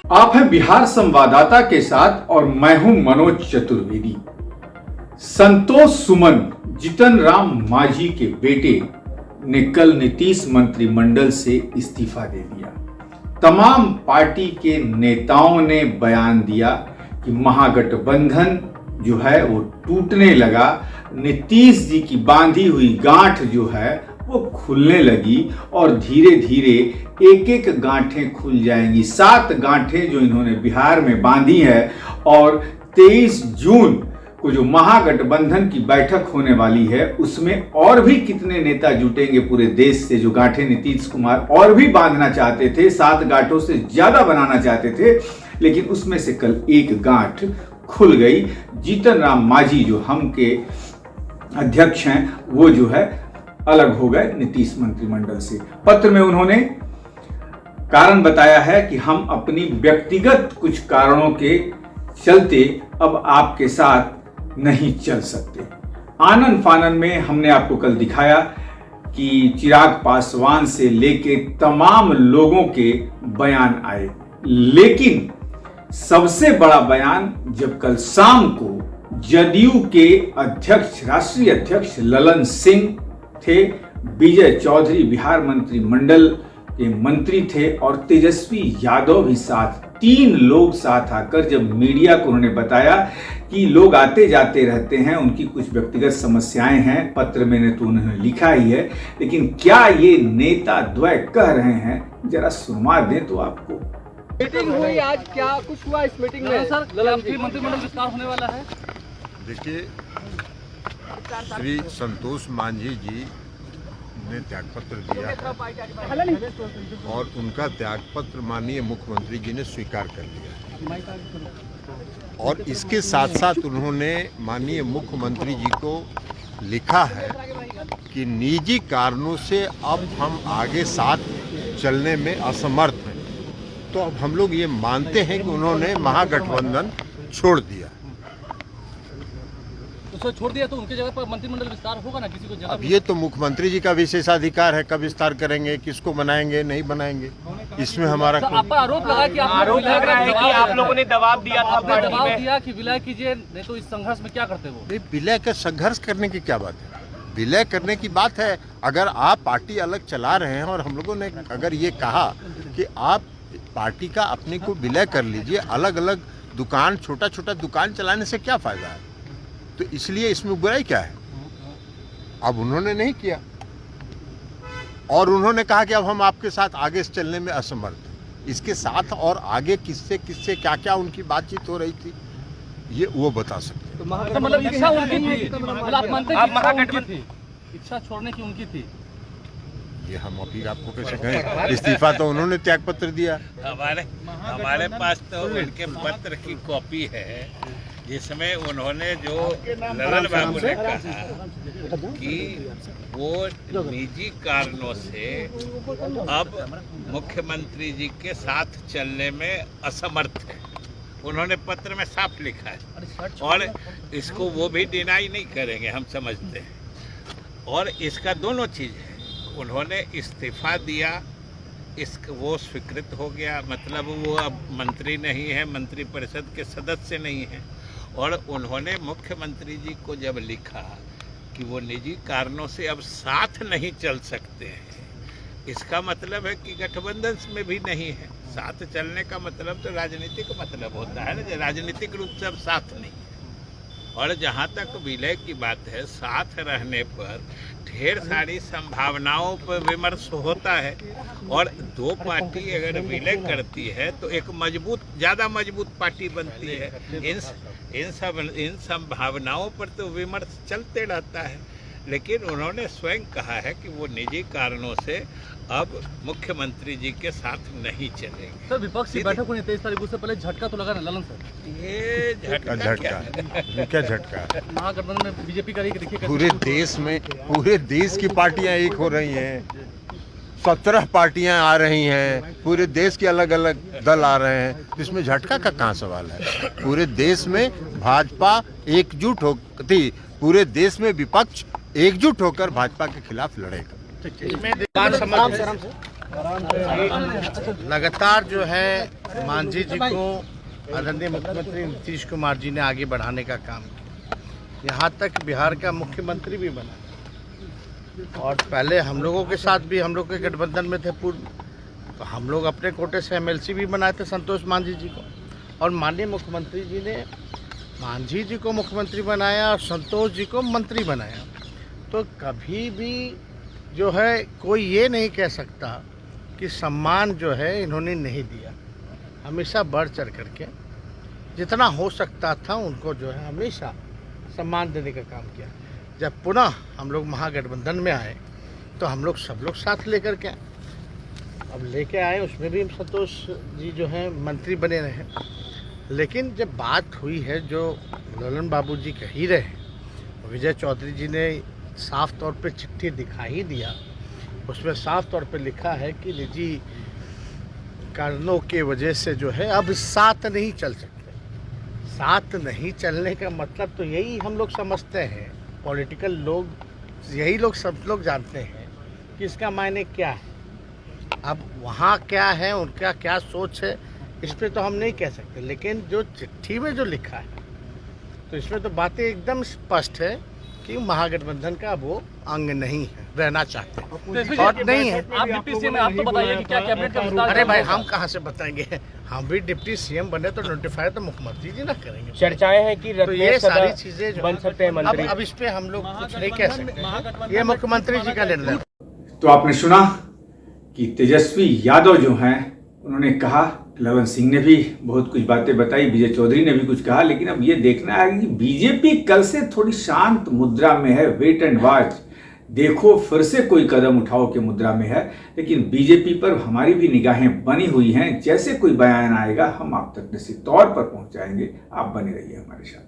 आप हैं बिहार संवाददाता के साथ और मैं हूं मनोज चतुर्वेदी। संतोष सुमन जीतन राम मांझी के बेटे ने कल नीतीश मंत्रिमंडल से इस्तीफा दे दिया। तमाम पार्टी के नेताओं ने बयान दिया कि महागठबंधन जो है वो टूटने लगा। नीतीश जी की बांधी हुई गांठ जो है वो खुलने लगी और धीरे धीरे एक एक गांठें खुल जाएंगी। 7 गांठें जो इन्होंने बिहार में बांधी है और 23 जून को जो महागठबंधन की बैठक होने वाली है उसमें और भी कितने नेता जुटेंगे पूरे देश से, जो गांठें नीतीश कुमार और भी बांधना चाहते थे, 7 गांठों से ज्यादा बनाना चाहते थे, लेकिन उसमें से कल एक गांठ खुल गई। जीतन राम मांझी जो हम के अध्यक्ष हैं वो जो है अलग हो गए नीतीश मंत्रिमंडल से। पत्र में उन्होंने कारण बताया है कि हम अपनी व्यक्तिगत कुछ कारणों के चलते अब आपके साथ नहीं चल सकते। आनन फानन में हमने आपको कल दिखाया कि चिराग पासवान से लेके तमाम लोगों के बयान आए, लेकिन सबसे बड़ा बयान जब कल शाम को जदयू के अध्यक्ष, राष्ट्रीय अध्यक्ष ललन सिंह थे, विजय चौधरी बिहार मंत्रिमंडल के मंत्री थे और तेजस्वी यादव भी साथ, 3 लोग साथ आकर जब मीडिया को उन्होंने बताया कि लोग आते जाते रहते हैं, उनकी कुछ व्यक्तिगत समस्याएं हैं, पत्र में तो उन्होंने लिखा ही है, लेकिन क्या ये नेता द्वय कह रहे हैं, जरा सुनवा दें तो आपको। मीटिंग हुई आज, क्या कुछ हुआ इस मीटिंग में? सर, मंत्रिमंडल विस्तार होने वाला है। देखिए, श्री संतोष मांझी जी ने त्यागपत्र दिया और उनका त्यागपत्र माननीय मुख्यमंत्री जी ने स्वीकार कर लिया और इसके साथ साथ उन्होंने माननीय मुख्यमंत्री जी को लिखा है कि निजी कारणों से अब हम आगे साथ चलने में असमर्थ हैं। तो अब हम लोग ये मानते हैं कि उन्होंने महागठबंधन छोड़ दिया। तो छोड़ दिया तो उनके जगह पर मंत्रिमंडल विस्तार होगा ना किसी को जगह? अब ये तो मुख्यमंत्री जी का विशेषाधिकार है, कब विस्तार करेंगे, किसको बनाएंगे, नहीं बनाएंगे, इसमें हमारा आप पर आरोप लगा कि आरोप लग रहा है कि आप लोगों ने दबाव दिया था, आपने दबाव दिया कि विलय कीजिए, नहीं तो इस संघर्ष में क्या करते वो? विलय का संघर्ष करने की क्या बात है? विलय करने की बात है। अगर आप पार्टी अलग चला रहे हैं और हम लोगों ने अगर ये कहा कि आप पार्टी का अपने को विलय कर लीजिए, अलग अलग दुकान, छोटा छोटा दुकान चलाने से क्या फायदा है? तो इसलिए इसमें बुराई क्या है? अब उन्होंने नहीं किया और उन्होंने कहा कि अब हम आपके साथ आगे चलने में असमर्थ हैं। इसके साथ और आगे किससे किससे क्या क्या उनकी बातचीत हो रही थी ये वो बता सकते हैं। तो मतलब इच्छा उनकी थी, मतलब आप मानते हैं महागठबंधन थी, इच्छा छोड़ने की उनकी थी? ये हम अभी आपको कैसे कहें? इस्तीफा तो उन्होंने त्यागपत्र दिया। हमारे पास तो उनके पत्र की कॉपी है जिसमें उन्होंने जो ललन बाबू ने कहा कि वो निजी कारणों से अब मुख्यमंत्री जी के साथ चलने में असमर्थ है। उन्होंने पत्र में साफ लिखा है और इसको वो भी डिनाई नहीं करेंगे, हम समझते हैं। और इसका दोनों चीज़ है, उन्होंने इस्तीफा दिया, वो स्वीकृत हो गया, मतलब वो अब मंत्री नहीं है, मंत्रिपरिषद के सदस्य नहीं है। और उन्होंने मुख्यमंत्री जी को जब लिखा कि वो निजी कारणों से अब साथ नहीं चल सकते हैं, इसका मतलब है कि गठबंधन में भी नहीं है। साथ चलने का मतलब तो राजनीतिक मतलब होता है ना, राजनीतिक रूप से अब साथ नहीं। और जहाँ तक विलय की बात है, साथ रहने पर ढेर सारी संभावनाओं पर विमर्श होता है और 2 पार्टी अगर विलय करती है तो एक मजबूत, ज़्यादा मजबूत पार्टी बनती है। इन संभावनाओं पर तो विमर्श चलते रहता है, लेकिन उन्होंने स्वयं कहा है कि वो निजी कारणों से अब मुख्यमंत्री जी के साथ नहीं चलेंगे। सर, विपक्ष की बैठक होनी 23 तारीख, उससे पहले झटका तो लगा ना ललन सर? ये झटका क्या झटका? महागठबंधन में बीजेपी का देखिए पूरे देश में, पूरे देश की पार्टियां एक हो रही हैं, 17 पार्टियां आ रही हैं, पूरे देश के अलग अलग दल आ रहे हैं, इसमें झटका का कहाँ सवाल है? पूरे देश में भाजपा एकजुट होती, पूरे देश में विपक्ष एकजुट होकर भाजपा के खिलाफ लड़ेगा। लगातार जो है मांझी जी को आदरणीय मुख्यमंत्री नीतीश कुमार जी ने आगे बढ़ाने का काम किया, यहाँ तक बिहार का मुख्यमंत्री भी बना। और पहले हम लोगों के साथ भी, हम लोग के गठबंधन में थे पूर्व, तो हम लोग अपने कोटे से एमएलसी भी बनाए थे संतोष मांझी जी को, और माननीय मुख्यमंत्री जी ने मांझी जी को मुख्यमंत्री बनाया और संतोष जी को मंत्री बनाया। तो कभी भी जो है कोई ये नहीं कह सकता कि सम्मान जो है इन्होंने नहीं दिया। हमेशा बढ़ चढ़ करके जितना हो सकता था उनको जो है हमेशा सम्मान देने का काम किया। जब पुनः हम लोग महागठबंधन में आए तो हम लोग सब लोग साथ लेकर के अब लेके आए, उसमें भी हम संतोष जी जो हैं मंत्री बने रहे। लेकिन जब बात हुई है जो ललन बाबू जी कह ही रहे हैं, विजय चौधरी जी ने साफ तौर पे चिट्ठी दिखा ही दिया, उसमें साफ तौर पे लिखा है कि निजी कारणों के वजह से जो है अब साथ नहीं चल सकते। साथ नहीं चलने का मतलब तो यही हम लोग समझते हैं, पॉलिटिकल लोग यही लोग सब लोग जानते हैं कि इसका मायने क्या है। अब वहाँ क्या है, उनका क्या सोच है, इस पर तो हम नहीं कह सकते। लेकिन जो चिट्ठी में जो लिखा है तो इसमें तो बातें एकदम स्पष्ट है कि महागठबंधन का वो अंग नहीं है, रहना चाहते हैं और नहीं है। आप डिप्टी सीएम हैं, आप तो बताइए कि क्या कैबिनेट का विस्तार? अरे भाई हम कहाँ से बताएंगे, हम भी डिप्टी सीएम बने तो नोटिफाई तो मुख्यमंत्री जी ना करेंगे। चर्चाएं हैं कि तो ये सारी चीजें जो बन सकते हैं मंत्री। अब इस पे हम लोग कुछ नहीं कह सकते, ये मुख्यमंत्री जी का निर्णय। तो आपने सुना कि तेजस्वी यादव जो हैं उन्होंने कहा, ललन सिंह ने भी बहुत कुछ बातें बताई, विजय चौधरी ने भी कुछ कहा, लेकिन अब ये देखना है कि बीजेपी कल से थोड़ी शांत मुद्रा में है, वेट एंड वॉच, देखो फिर से कोई कदम उठाओ के मुद्रा में है। लेकिन बीजेपी पर हमारी भी निगाहें बनी हुई हैं, जैसे कोई बयान आएगा हम आप तक निश्चित तौर पर पहुंचाएंगे। आप बने रहिए हमारे साथ।